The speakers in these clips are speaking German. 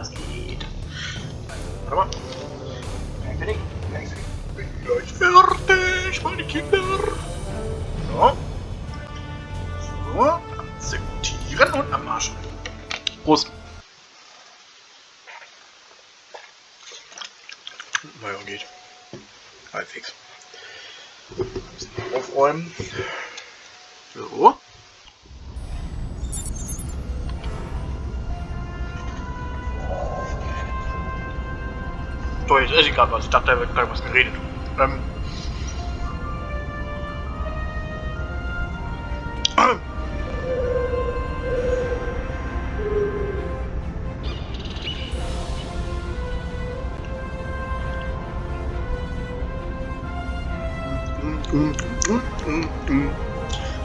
es geht. Warte mal. Bin gleich fertig, meine Kinder. So. So, akzeptieren und abmarschen. Prost. Naja, geht. Halbwegs. Ein bisschen aufräumen. So. So, jetzt esse ich gerade was. Ich dachte, da wird gleich was geredet.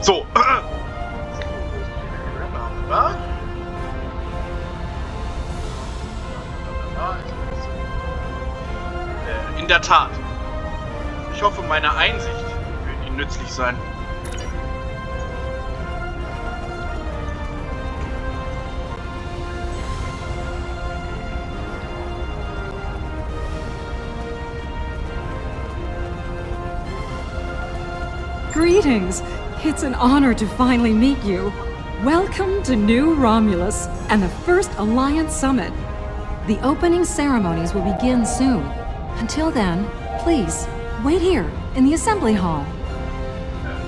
So. In der Tat. Ich hoffe, meine Einsicht wird Ihnen nützlich sein. Greetings! It's an honor to finally meet you. Welcome to New Romulus and the first Alliance Summit. The opening ceremonies will begin soon. Until then, please, wait here in the Assembly Hall.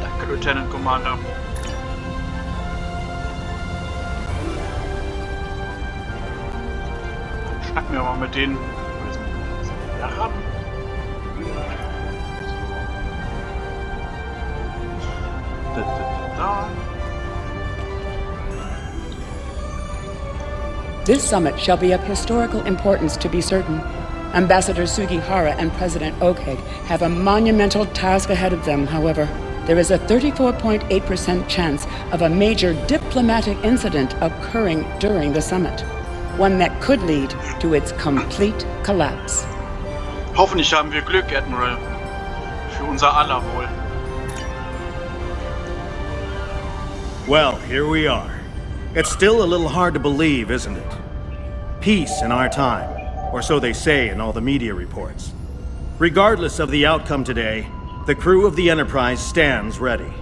Danke, Lieutenant Commander. Schnacken wir mal mit denen. Ran. This summit shall be of historical importance to be certain. Ambassador Sugihara and President Oakegg have a monumental task ahead of them, however. There is a 34.8% chance of a major diplomatic incident occurring during the summit. One that could lead to its complete collapse. Hoffentlich haben wir Glück, Admiral. Für unser aller Wohl. Well, here we are. It's still a little hard to believe, isn't it? Peace in our time, or so they say in all the media reports. Regardless of the outcome today, the crew of the Enterprise stands ready.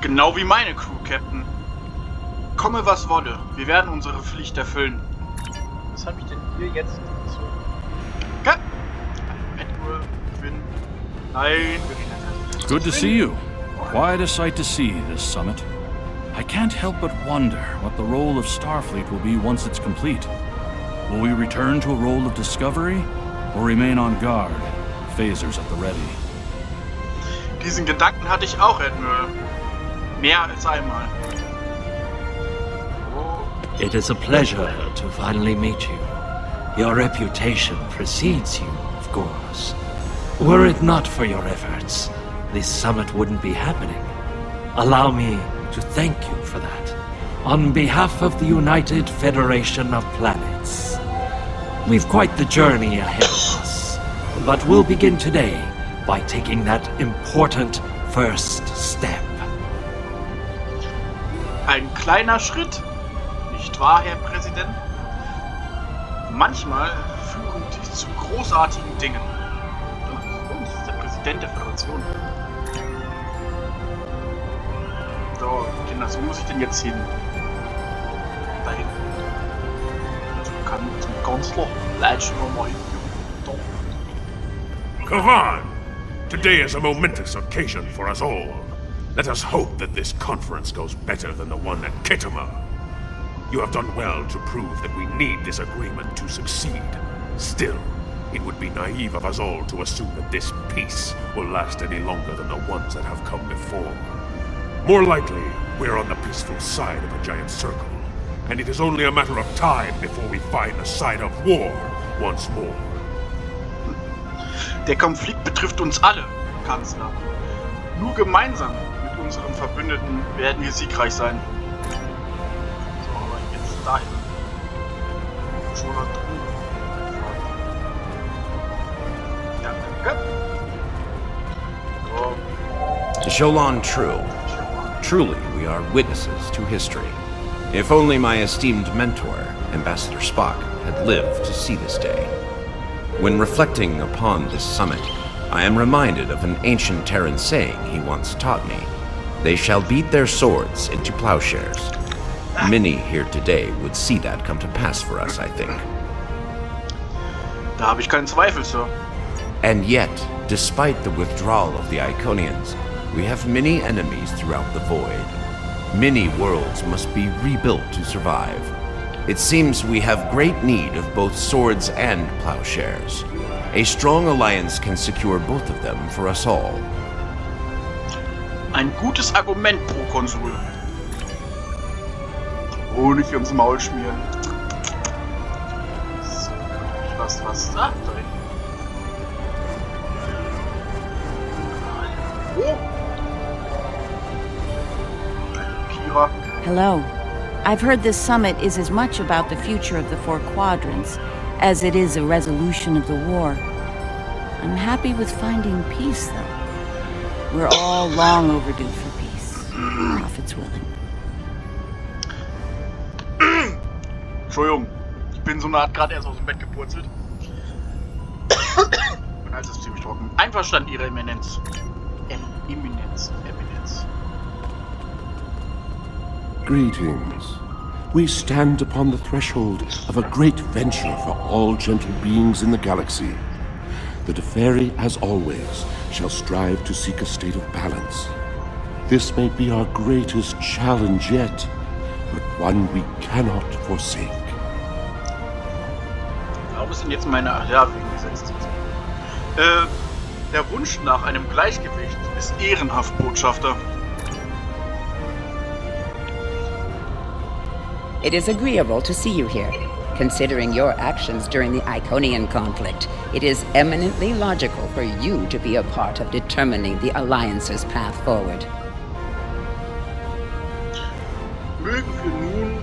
Genau wie meine Crew, Captain. Komme was wolle, wir werden unsere Pflicht erfüllen. Was habe ich denn hier jetzt zu... Okay. Admiral, Finn. Nein, wir reden. Good to see you. Quite a sight to see, this summit. I can't help but wonder what the role of Starfleet will be once it's complete. Will we return to a role of discovery, or remain on guard, phasers at the ready? Diesen Gedanken hatte ich auch, Admiral. Mehr als einmal. It is a pleasure to finally meet you. Your reputation precedes you, of course. Were it not for your efforts, this summit wouldn't be happening. Allow me to thank you for that, on behalf of the United Federation of Planets. We've quite the journey ahead of us, but we'll begin today by taking that important first step. Ein kleiner Schritt, nicht wahr, Herr Präsident? Manchmal führen die zu großartigen Dingen. Und das ist der Präsident der Föderation. So, Kinder, wo muss ich denn jetzt hin? Dahin. Also kann zum Kanzler leitschen wir mal hin. Kavan! Today is a momentous occasion for us all. Let us hope that this conference goes better than the one at Kittima. You have done well to prove that we need this agreement to succeed. Still, it would be naive of us all to assume that this peace will last any longer than the ones that have come before. More likely, we're on the peaceful side of a giant circle, and it is only a matter of time before we find the side of war once more. Der Konflikt betrifft uns alle, Kanzler. Nur gemeinsam mit unseren Verbündeten werden wir siegreich sein. So, aber jetzt dahin. Schon da drüben. Ja, danke. So. Sholon True. Truly, we are witnesses to history. If only my esteemed mentor, Ambassador Spock, had lived to see this day. When reflecting upon this summit, I am reminded of an ancient Terran saying he once taught me. They shall beat their swords into plowshares. Many here today would see that come to pass for us, I think. Da habe ich keinen Zweifel, Sir. And yet, despite the withdrawal of the Iconians, we have many enemies throughout the void. Many worlds must be rebuilt to survive. It seems we have great need of both swords and plowshares. A strong alliance can secure both of them for us all. Ein gutes Argument pro Konsul. Honig ins Maul schmieren. So, was da drin? Oh! Kira. Hello. I've heard this summit is as much about the future of the four quadrants as it is a resolution of the war. I'm happy with finding peace, though. We're all long overdue for peace. Prophet's willing. Entschuldigung, ich bin so eine Art gerade erst aus dem Bett gepurzelt. Mein Hals ist ziemlich trocken. Einverstanden, Ihre Eminenz. Eminenz. Greetings. We stand upon the threshold of a great venture for all gentle beings in the galaxy. The Deferi, as always, shall strive to seek a state of balance. This may be our greatest challenge yet, but one we cannot forsake. Warum ist denn jetzt meine... Ja, wegen dieser Instanz. Der Wunsch nach einem Gleichgewicht ist ehrenhaft, Botschafter. It is agreeable to see you here. Considering your actions during the Iconian conflict, it is eminently logical for you to be a part of determining the Alliance's path forward. Mögen wir nun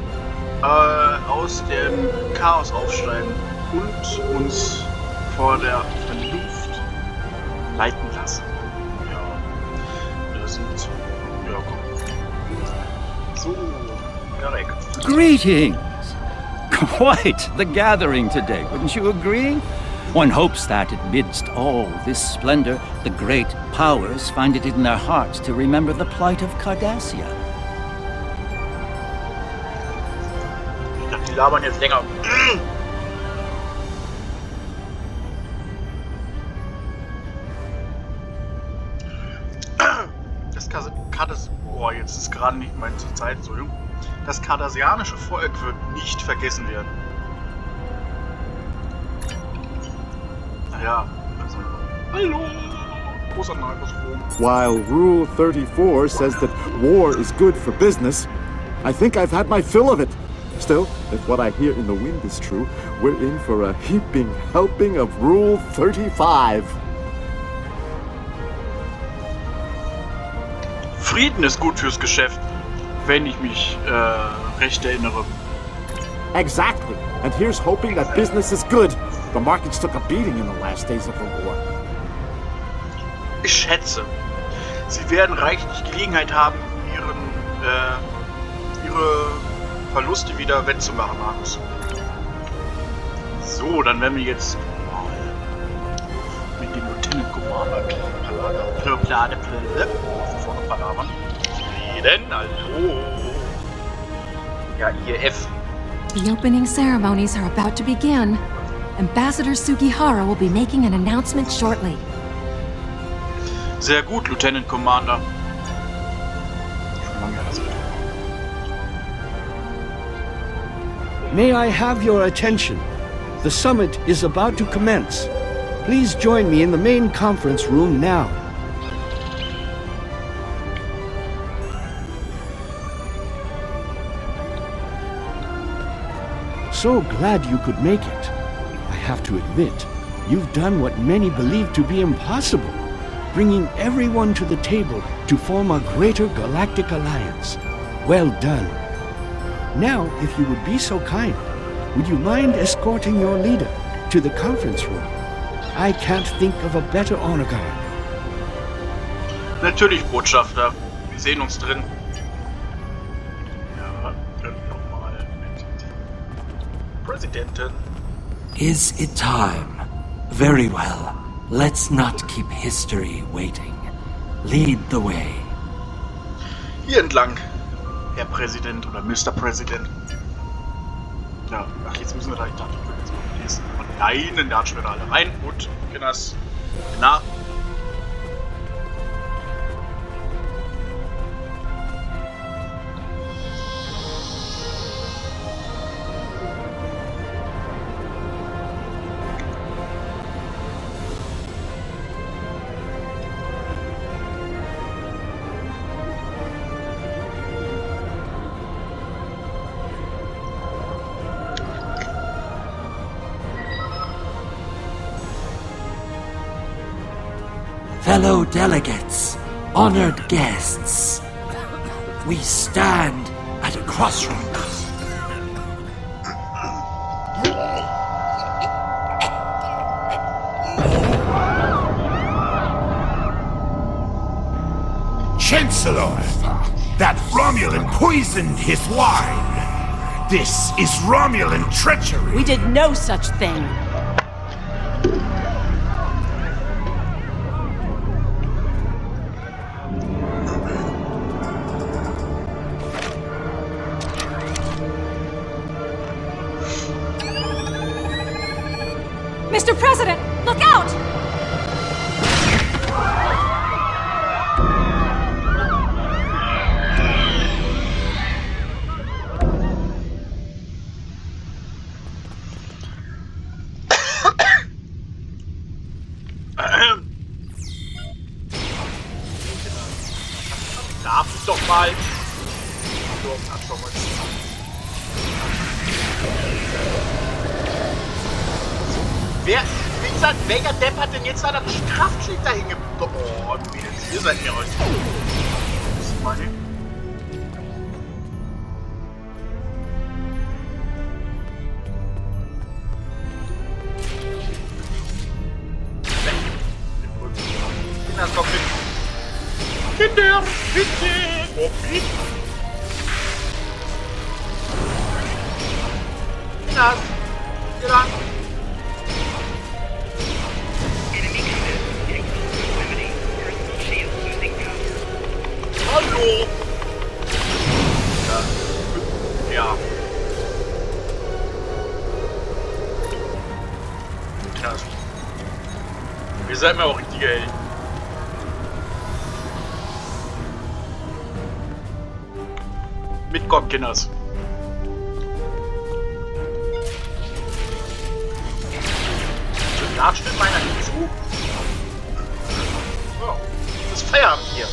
aus dem Chaos aufsteigen und uns vor der Vernunft leiten lassen. Ja, das sind... Ja, komm. So, direkt. Greetings! Quite the gathering today, wouldn't you agree? One hopes that, amidst all this splendor, the great powers find it in their hearts to remember the plight of Cardassia. Ich dachte, die labern jetzt länger. Boah, jetzt ist gerade nicht meine Zeit, Entschuldigung. Das kardassianische Volk wird nicht vergessen werden. Naja, also... Hallo! Großer Frond. While Rule 34 says that war is good for business, I think I've had my fill of it. Still, if what I hear in the wind is true, we're in for a heaping helping of Rule 35. Frieden ist gut fürs Geschäft, wenn ich mich recht erinnere. Exactly. And here's hoping that business is good. The markets took a beating in the last days of the war. Ich schätze, sie werden reichlich Gelegenheit haben, ihre Verluste wieder wettzumachen, Markus. So, dann werden wir jetzt mit dem Lieutenant Commander palavern. Reden, hallo. Ja, IF. The opening ceremonies are about to begin. Ambassador Sugihara will be making an announcement shortly. Sehr gut, Lieutenant Commander. May I have your attention? The summit is about to commence. Please join me in the main conference room now. So glad you could make it. I have to admit, you've done what many believe to be impossible, bringing everyone to the table to form a greater galactic alliance. Well done. Now, if you would be so kind, would you mind escorting your leader to the conference room? I can't think of a better honor guard. Natürlich, Botschafter. Wir sehen uns drin. Ja, Präsidentin. Is it time? Very well. Let's not keep history waiting. Lead the way. Hier entlang, Herr Präsident oder Mr. President. Ja, ach, jetzt müssen wir da, ich dachte, ich würde jetzt mal lesen. Aber nein, in der Art schon wieder alle rein und Kinders. Na. Fellow delegates, honored guests, we stand at a crossroads. Chancellor, that Romulan poisoned his wine. This is Romulan treachery. We did no such thing. Mr. President, look out! Darf ich doch mal. Wie gesagt, welcher Depp hat denn jetzt da das Kraftschild dahin gebracht? Oh, Mädels, ihr seid mir euch. Das ist mal hin. Kinder, komm mit. Kinder, bitte! Komm mit! Kinder, hier lang. Hallo! Ja. Krass. Ihr seid mir auch richtige Helden. Mitkommen, Kinders. Da stimmt meiner nicht zu. Oh, das ist Feierabend hier.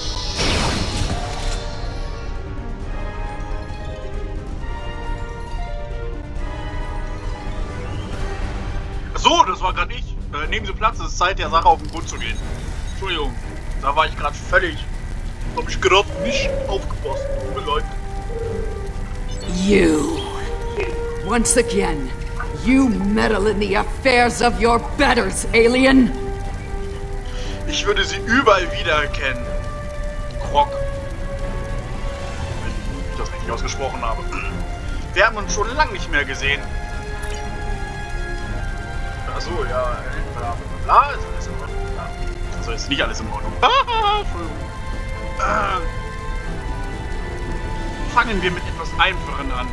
So, das war gerade ich. Nehmen Sie Platz, es ist Zeit, der Sache auf den Grund zu gehen. Entschuldigung, da war ich gerade völlig. Hab ich gerade nicht aufgepasst. Tut mir leid. You. Once again, you meddle in the affairs of your betters, alien. Ich würde sie überall wiedererkennen. Krog. Wenn ich das richtig ausgesprochen habe. Wir haben uns schon lange nicht mehr gesehen. Achso, ja, bla bla bla, ist alles in Ordnung. Ja. Also ist nicht alles in Ordnung. Entschuldigung. Fangen wir mit etwas Einfachen an.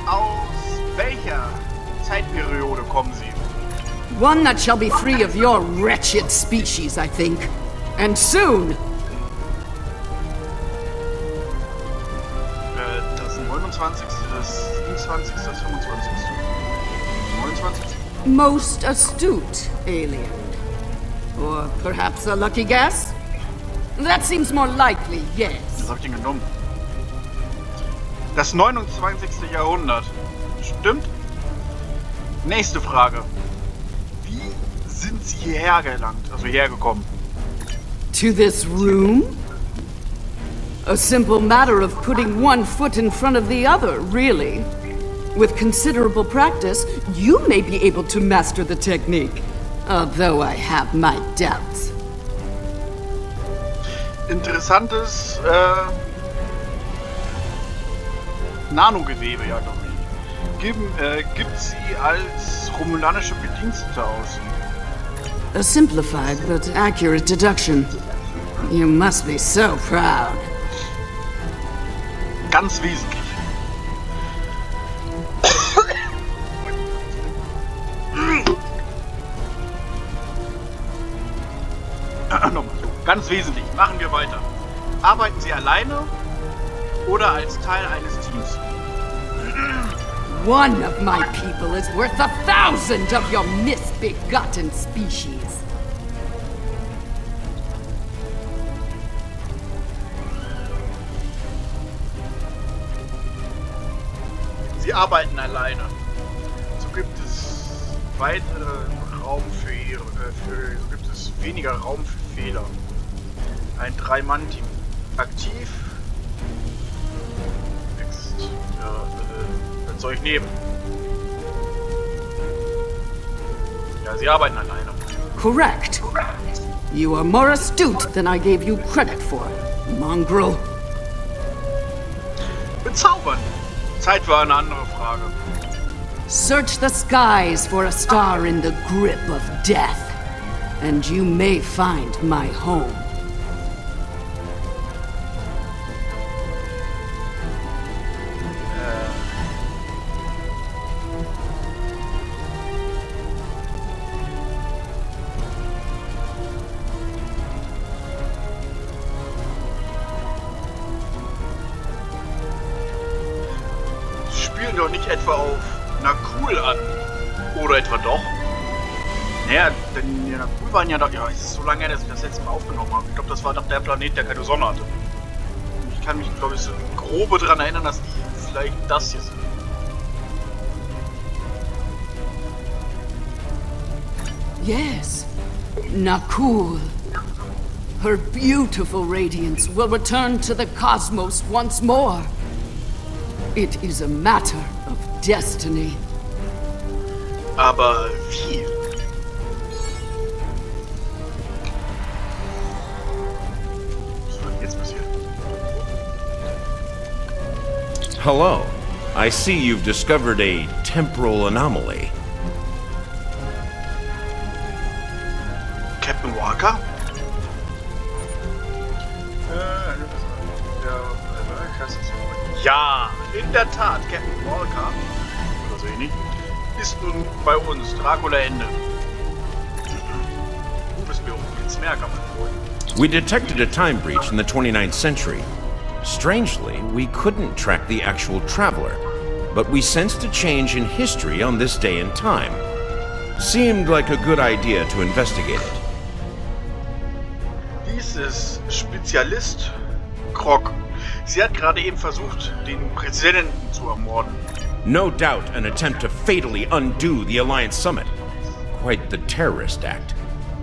Aus welcher Zeitperiode kommen Sie? One that shall be free of your wretched species, I think. And soon. Das 29., das 27., das 25. 29. Most astute, alien. Or perhaps a lucky guess? That seems more likely, yes. Was hab ich denn genommen? Das 29. Jahrhundert. Stimmt? Nächste Frage. Wie sind Sie hierher gelangt? Also hierher gekommen? To this room? A simple matter of putting one foot in front of the other, really. With considerable practice, you may be able to master the technique. Although I have my doubts. Interessantes, Nanogewebe, ja, glaube ich. gibt sie als romulanische Bedienstete aus. A simplified but accurate deduction. You must be so proud. Ganz wesentlich. Nochmal so. Ganz wesentlich. Machen wir weiter. Arbeiten Sie alleine oder als Teil eines Teams? One of my people is worth 1,000 of your misbegotten species. Sie arbeiten alleine. So gibt es weitere Raum für ihre, so gibt es weniger Raum für Fehler. Ein 3-Mann-Team. Aktiv. Wächst. Ja, was soll ich nehmen? Ja, sie arbeiten alleine. Correct. You are more astute than I gave you credit for, mongrel. Bezaubern. Zeit war eine andere Frage. Search the skies for a star in the grip of death, and you may find my home. Spielen doch nicht etwa auf Nakul an. Oder etwa doch? Naja, denn die Nakul waren ja doch. Ja, es ist so lange her, dass ich das letzte Mal aufgenommen habe. Ich glaube, das war doch der Planet, der keine Sonne hatte. Und ich kann mich, glaube ich, so grobe daran erinnern, dass die vielleicht das hier sind. Yes, Nakul. Her beautiful radiance will return to the cosmos once more. It is a matter of destiny. Aber wie? Was wird jetzt passiert? Hello. I see you've discovered a temporal anomaly. Captain Walker? Ja, in der Tat, Captain Walker, oder so ähnlich, ist nun bei uns. Dracula Ende. Du bist mir jetzt mehr, kann man wohl. We detected a time breach in the 29th century. Strangely, we couldn't track the actual traveler, but we sensed a change in history on this day and time. Seemed like a good idea to investigate it. Dies ist Spezialist Krog. Sie hat gerade eben versucht, den Präsidenten zu ermorden. No doubt an attempt to fatally undo the Alliance Summit. Quite the terrorist act.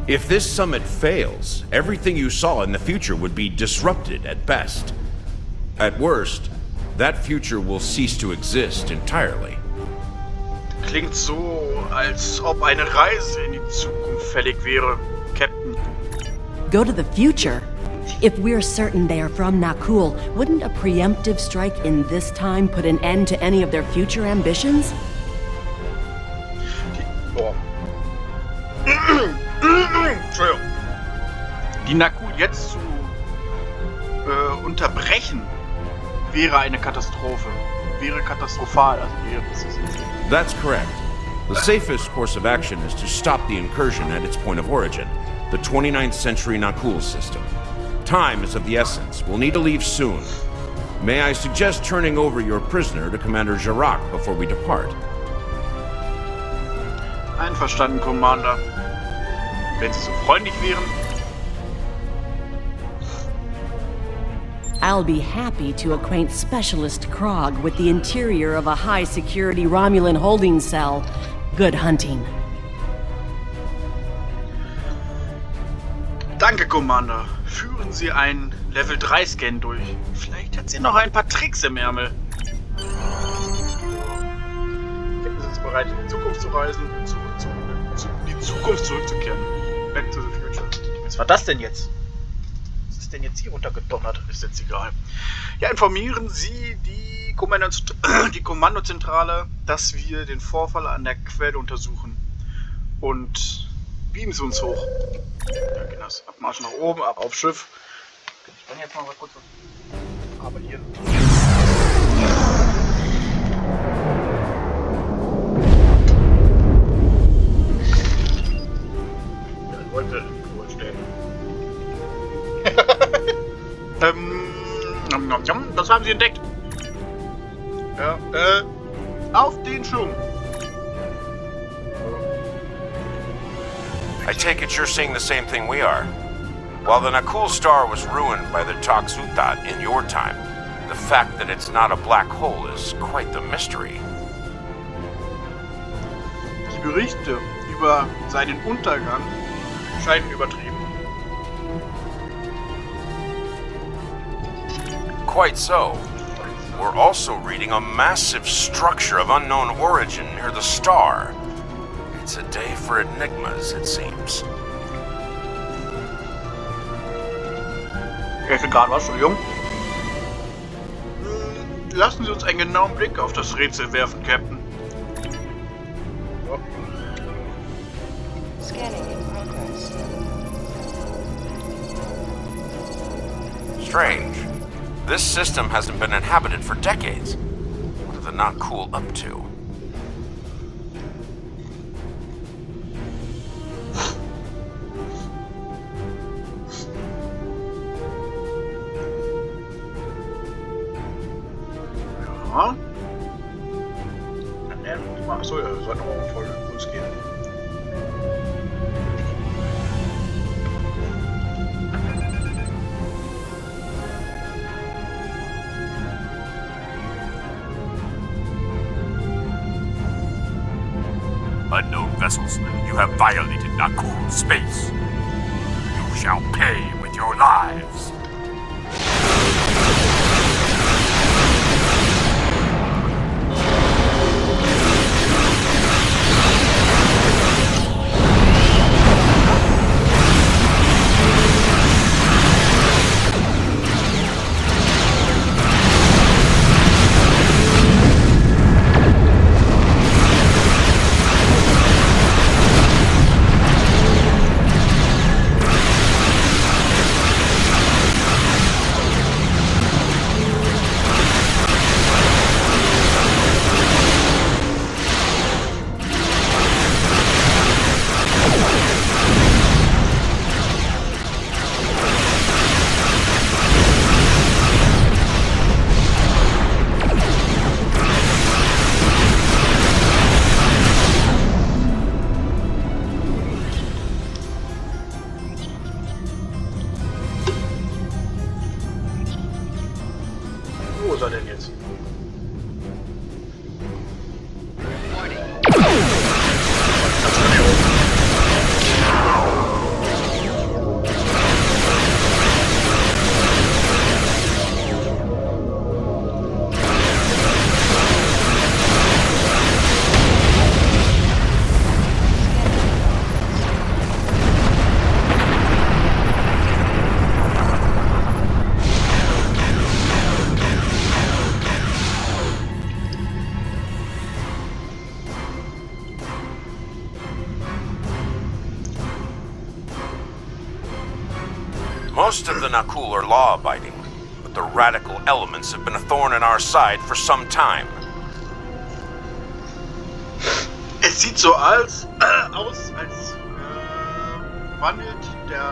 If this summit fails, everything you saw in the future would be disrupted at best. At worst, that future will cease to exist entirely. Klingt so, als ob eine Reise in die Zukunft fällig wäre, Captain. Go to the future? If we're certain they are from Nakul, wouldn't a preemptive strike in this time put an end to any of their future ambitions? Entschuldigung. Die Nakul jetzt zu unterbrechen, wäre eine Katastrophe. Wäre katastrophal. Also wäre es. That's correct. The safest course of action is to stop the incursion at its point of origin, the 29th century Nakul system. Time is of the essence. We'll need to leave soon. May I suggest turning over your prisoner to Commander Jirac before we depart? Einverstanden, Commander. Wenn Sie so freundlich wären. I'll be happy to acquaint Specialist Krog with the interior of a high-security Romulan holding cell. Good hunting. Danke, Commander. Führen Sie einen Level-3-Scan durch. Vielleicht hat sie noch ein paar Tricks im Ärmel. Wir sind bereit, in die Zukunft zu reisen, in die Zukunft zurückzukehren. Back to the future. Was war das denn jetzt? Was ist denn jetzt hier runtergedonnert? Ist jetzt egal. Ja, informieren Sie die die Kommandozentrale, dass wir den Vorfall an der Quelle untersuchen. Und beamen sie uns hoch. Ja, genau. Abmarsch nach oben, ab aufs Schiff. Ich kann jetzt mal kurz was. Aber hier. Ja, Leute, wohl stehen. Das haben sie entdeckt. Ja, auf den Schirm. I take it you're seeing the same thing we are. While the Nakul star was ruined by the Toxutat in your time, the fact that it's not a black hole is quite the mystery. Die Berichte über seinen Untergang scheinen übertrieben. Quite so. We're also reading a massive structure of unknown origin near the star. It's a day for enigmas, it seems. Ich finde gerade was, Entschuldigung. Lassen Sie uns einen genauen Blick auf das Rätsel werfen, Captain. So. Scanning in progress. Strange. This system hasn't been inhabited for decades. What are the Nakul up to? Ja. Achso, ja, das sollte auch voll losgehen. Unknown vessels, you have violated Nakul space. You shall pay with your lives. Wo ist er denn jetzt? Most of the Nakul are law-abiding, but the radical elements have been a thorn in our side for some time. Es sieht so aus, als wandelt der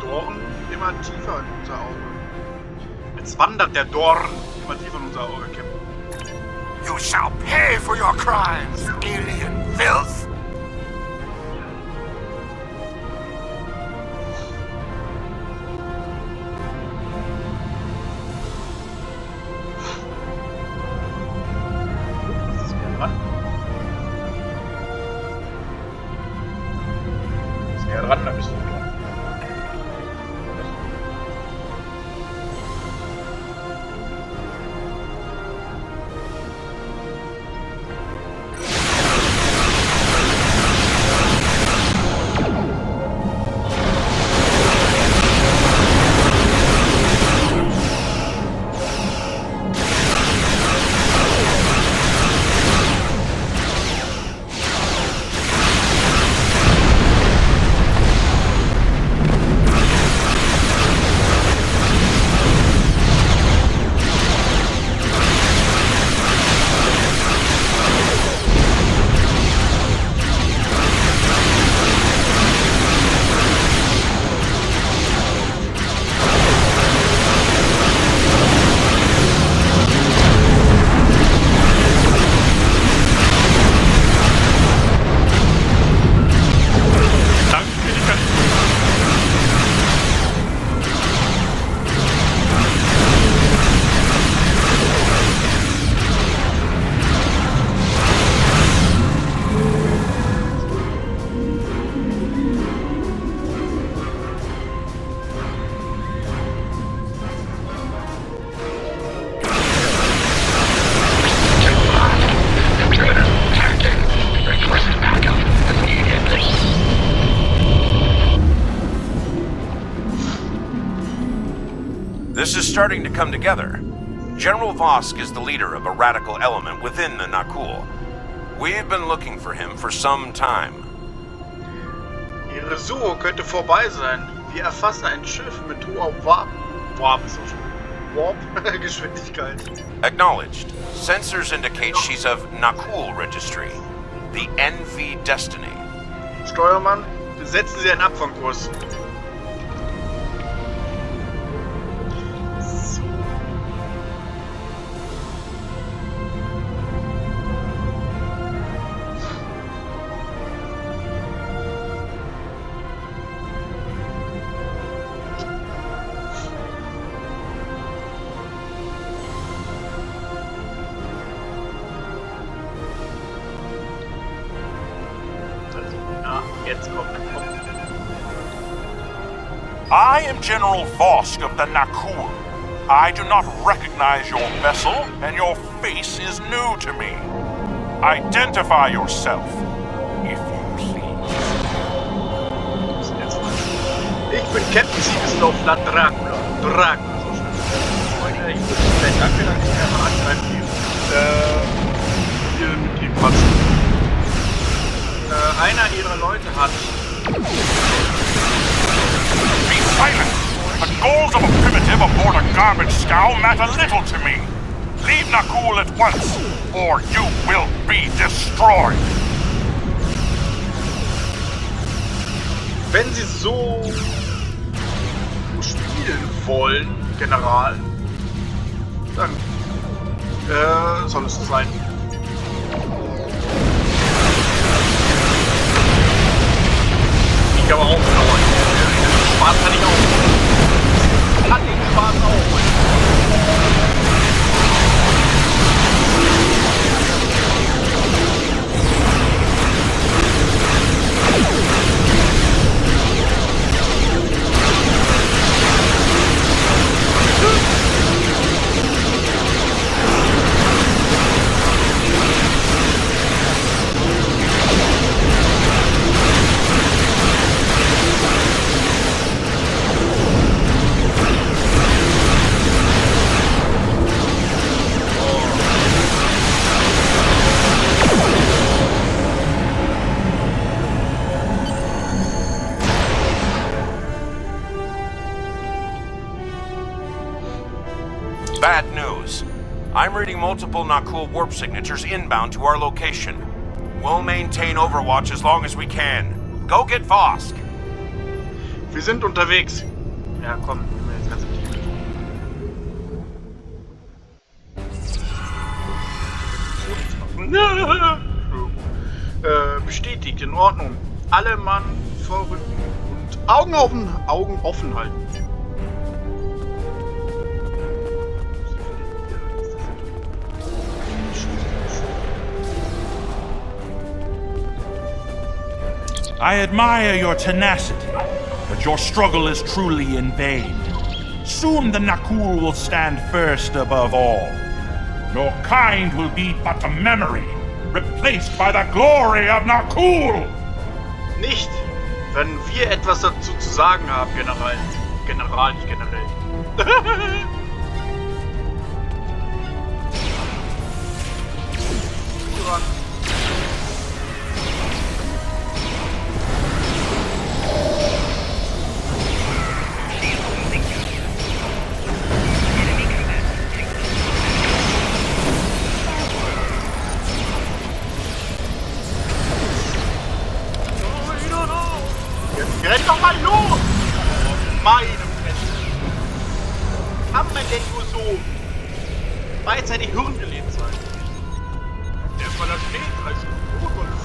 Dorn immer tiefer in unser Auge. Jetzt wandert der Dorn immer tiefer in unser Auge, Captain. You shall pay for your crimes, alien filth! Ran, da bist du dran. This is starting to come together. General Vosk is the leader of a radical element within the Nakul. We've been looking for him for some time. Ihre Suche könnte vorbei sein. Wir erfassen ein Schiff mit hoher Warp-Geschwindigkeit. Acknowledged. Sensors indicate she's of Nakul registry. The NV Destiny. Steuermann, setzen Sie einen Abfangkurs. I am General Vosk of the Nakul. I do not recognize your vessel, and your face is new to me. Identify yourself, if you please. Ich bin Captain Siegeslauf La Dracula. Dracula, so schnell. Ich würde vielleicht danke, dass ich einfach angreifen hier mit dem Patzen. Einer ihrer Leute hat... Be silent! The goals of a primitive aboard a garbage scow matter little to me. Leave Nakul at once, or you will be destroyed. Wenn Sie so spielen wollen, General, dann soll es so sein. Ich aber auch dauern. Spaß kann ich auch. Kann den Spaß auch. Bad news. I'm reading multiple Nakul warp signatures inbound to our location. We'll maintain Overwatch as long as we can. Go get Vosk. Wir sind unterwegs. Ja, komm, nehmen wir jetzt ganz aktiv. Bestätigt, in Ordnung. Alle Mann vorrücken und Augen offen halten. I admire your tenacity, but your struggle is truly in vain. Soon the Nakul will stand first above all. Your kind will be but a memory, replaced by the glory of Nakul! Nicht, wenn wir etwas dazu zu sagen haben, General. General, nicht generell. Renn doch mal los! Meine Fresse! Kann man denn nur so beidseitig hirngelebt sein? Erstmal da steht, als Urwolf.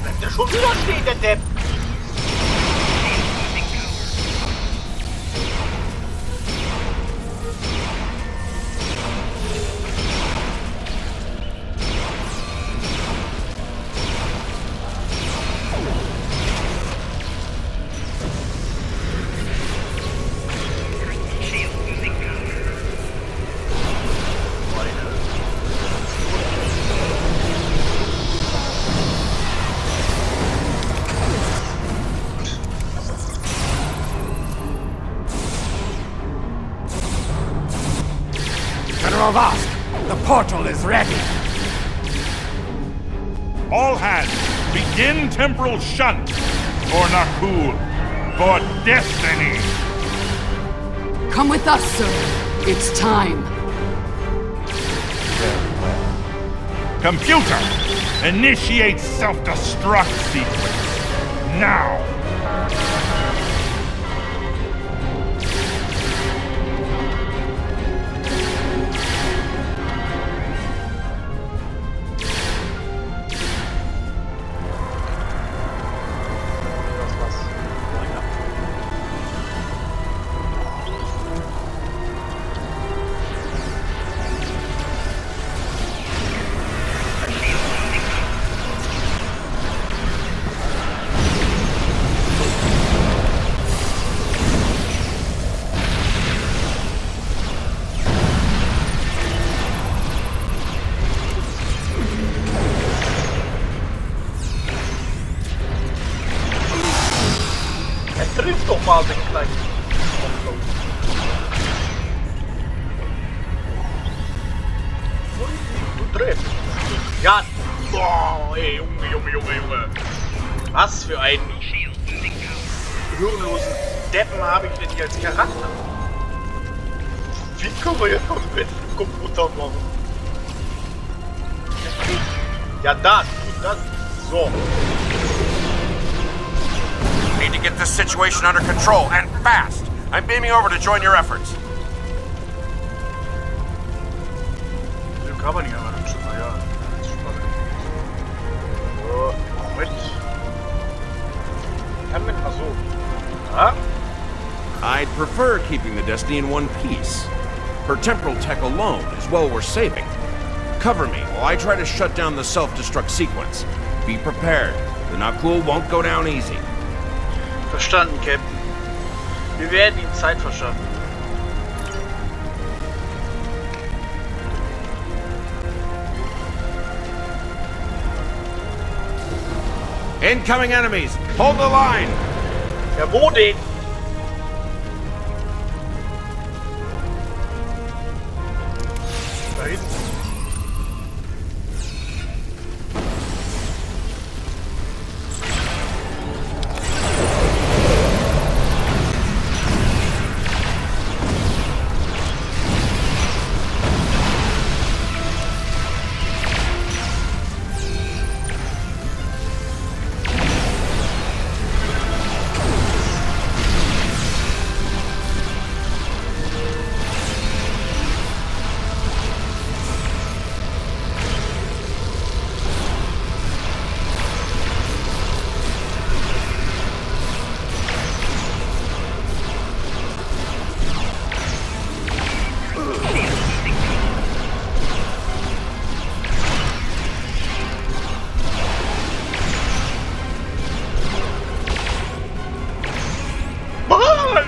Bleibt der schon wieder stehen, der Depp! Provost, the portal is ready. All hands, begin temporal shunt for Nakul, for destiny. Come with us, sir. It's time. Computer, initiate self-destruct sequence. Now! Trifft doch mal den kleinen. Du triffst. Ja. Boah, ey, Junge. Was für einen hirnlosen Deppen habe ich denn hier als Charakter? Wie können wir jetzt komplett Computer machen? Ja, das. So. Need to get this situation under control, and fast! I'm beaming over to join your efforts. Kann man nicht, aber das ist schon mal, ja. Das ist spannend. So, Moment. Kann man mal so. Ja? I'd prefer keeping the Destiny in one piece. Her temporal tech alone is well worth saving. Cover me while I try to shut down the self-destruct sequence. Be prepared. The Nakul won't go down easy. Verstanden, Captain. Wir werden ihm Zeit verschaffen. Incoming enemies! Hold the line! Ja, wo denn? Da hinten.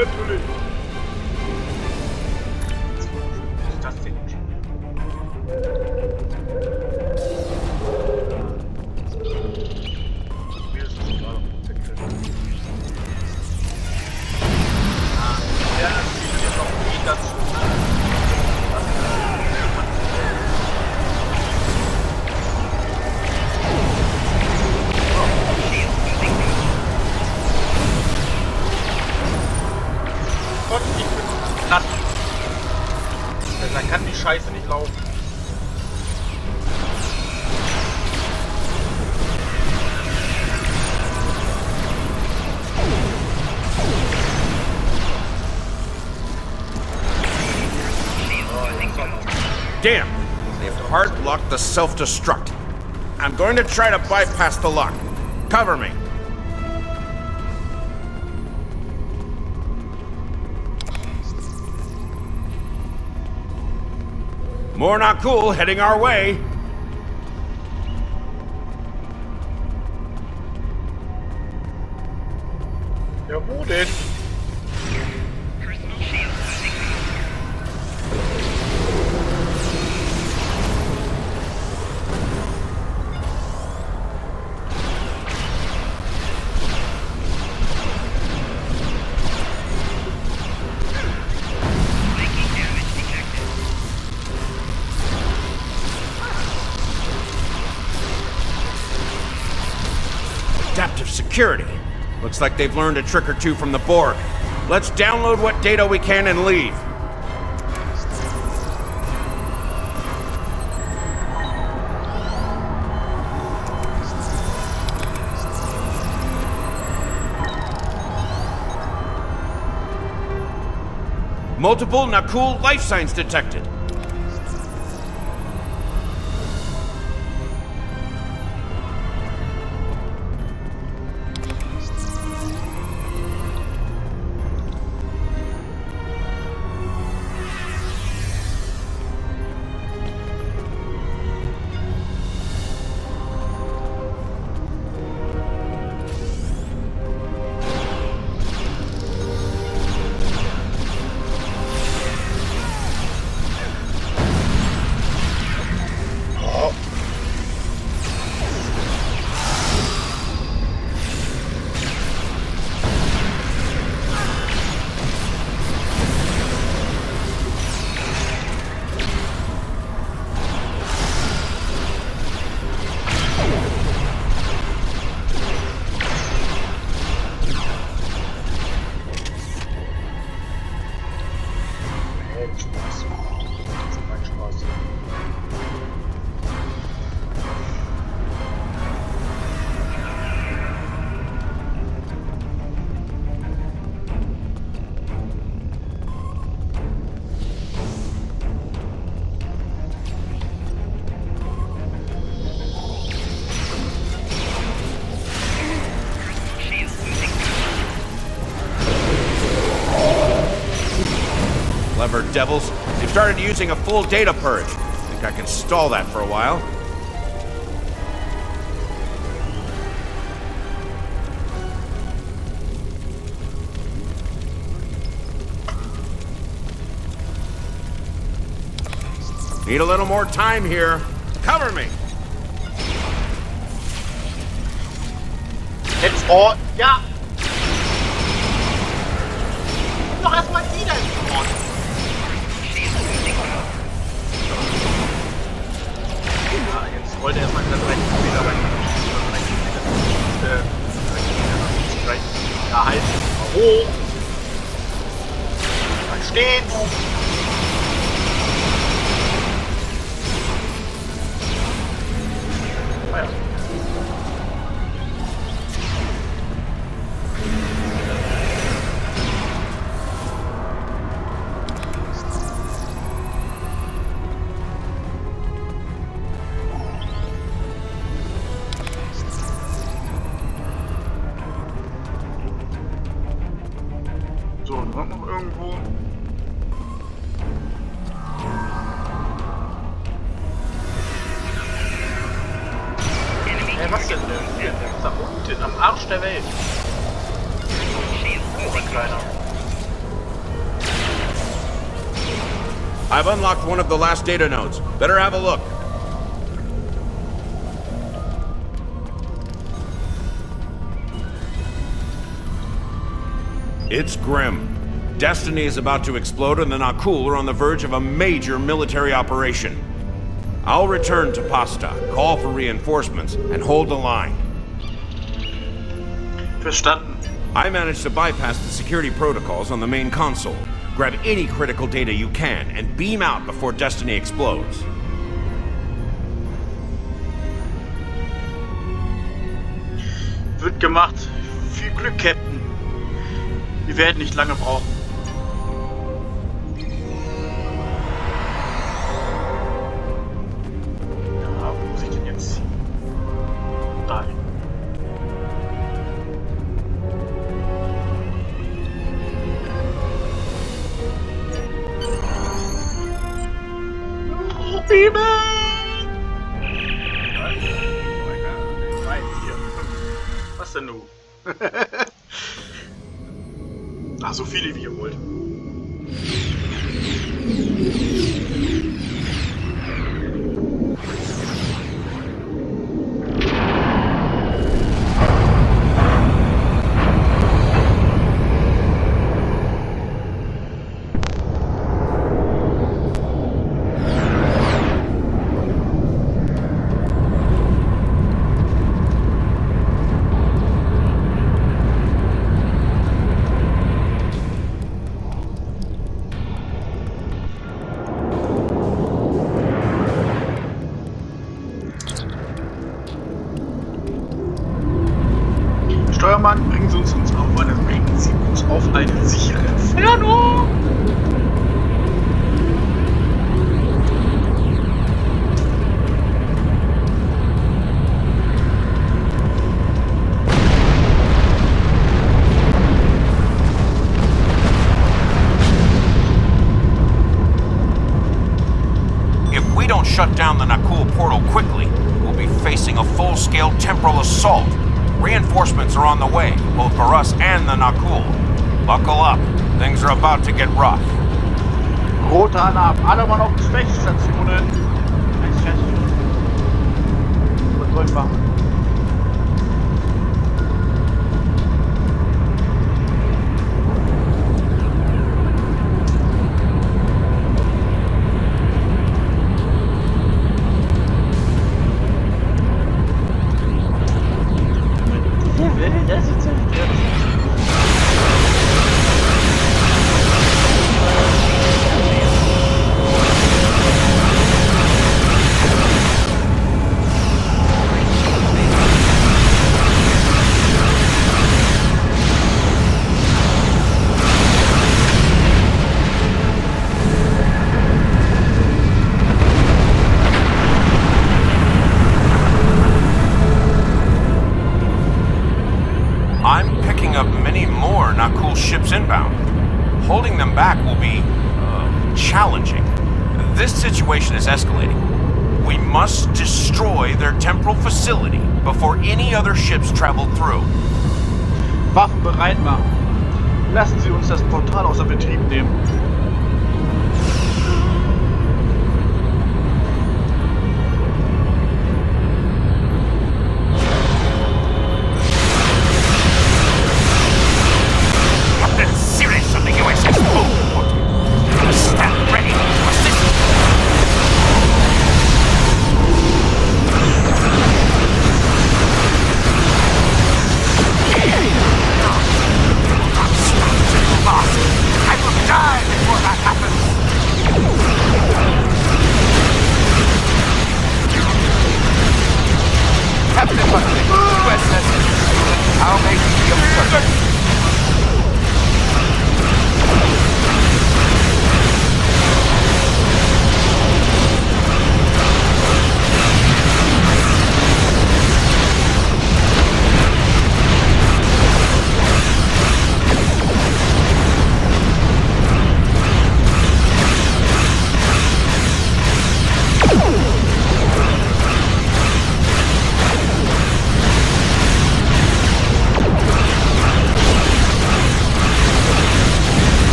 Natürlich. Was ist das denn? Ja, das ist jetzt noch nie dazu. Gott, ich bin platt. Da kann die Scheiße nicht laufen. Damn! They've hard-locked the self-destruct. I'm going to try to bypass the lock. Cover me. More not cool heading our way. Ja, wo denn? Adaptive security. Looks like they've learned a trick or two from the Borg. Let's download what data we can and leave. Multiple Nakul life signs detected. Clever devils. They've started using a full data purge. Think I can stall that for a while. Need a little more time here. Cover me! Jetzt, oh, ja! Noch erstmal wieder ins Frond. Ja, jetzt wollte er erstmal wieder 30 Meter rein. Da heißt es mal hoch. Dann stehen. So, noch irgendwo. Was denn der ist da unten, am Arsch der Welt. Oh, ein kleiner. I've unlocked one of the last data nodes. Better have a look. It's grim. Destiny is about to explode and the Nakul are on the verge of a major military operation. I'll return to Pasta, call for reinforcements, and hold the line. Verstanden. I managed to bypass the security protocols on the main console. Grab any critical data you can and beam out before Destiny explodes. Wird gemacht. Viel Glück, Captain. Wir werden nicht lange brauchen. Ja, wo muss ich denn jetzt? Dahin. Oh, Baby! Was denn nun? Ach, so viele wie ihr wollt. Steuermann, bringen Sie uns auf eine sichere Entfernung. If we don't shut down the Nakul portal quickly, we'll be facing a full-scale temporal assault. Reinforcements are on the way, both for us and the Nakul. Buckle up. Things are about to get rough. Rote Alarm. Alle Mann auf Gefechtsstationen. Was soll ich machen? Ships inbound. Holding them back will be challenging. This situation is escalating. We must destroy their temporal facility before any other ships travel through. Waffen bereit machen. Lassen Sie uns das Portal außer Betrieb nehmen. I will die!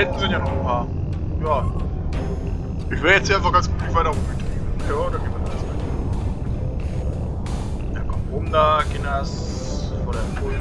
hinten sind ja noch ein paar. Ja. Ich wäre jetzt hier einfach ganz gut weiter umgetrieben. Ja, dann gehen wir das rein. Ja, komm rum da, Kinders. Vor der Puls.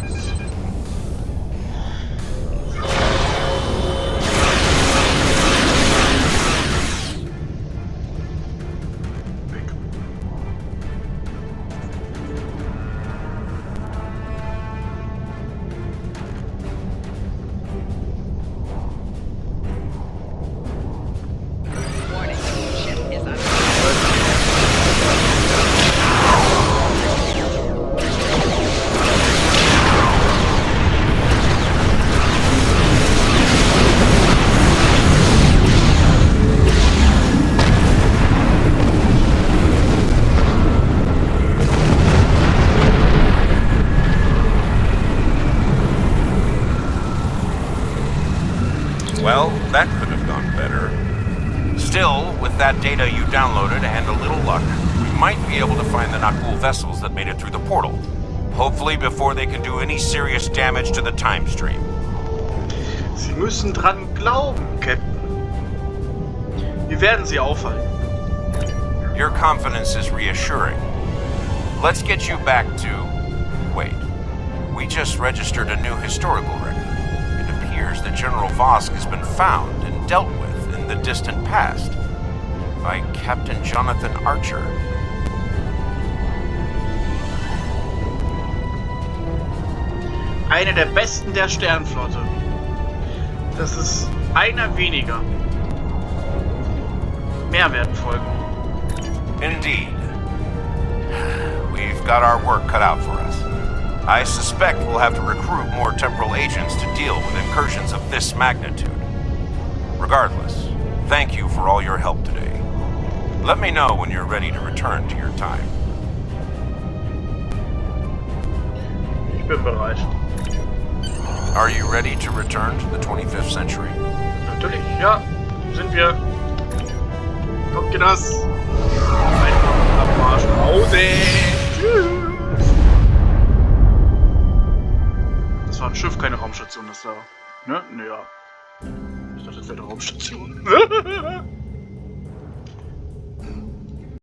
Well, that could have gone better. Still, with that data you downloaded and a little luck, we might be able to find the Nakul vessels that made it through the portal. Hopefully before they can do any serious damage to the time stream. Sie müssen dran glauben, Captain. Wir werden sie aufhalten. Your confidence is reassuring. Let's get you back to... Wait. We just registered a new historical record. It appears that General Vosk has been found and dealt with in the distant past by Captain Jonathan Archer. Einer der besten der Sternflotte. Das ist einer weniger. Mehr werden folgen. Indeed. We've got our work cut out for us. I suspect we'll have to recruit more temporal agents to deal with incursions of this magnitude. Regardless, thank you for all your help today. Let me know when you're ready to return to your time. Ich bin bereit. Are you ready to return to the 25th century? Natürlich, ja, sind wir. Kommt ihr das? Einfach Abmarsch nach Hause. Tschüss. Das war ein Schiff, keine Raumstation, das da. Ne? Ne, ja. Ich dachte, das wäre eine Raumstation.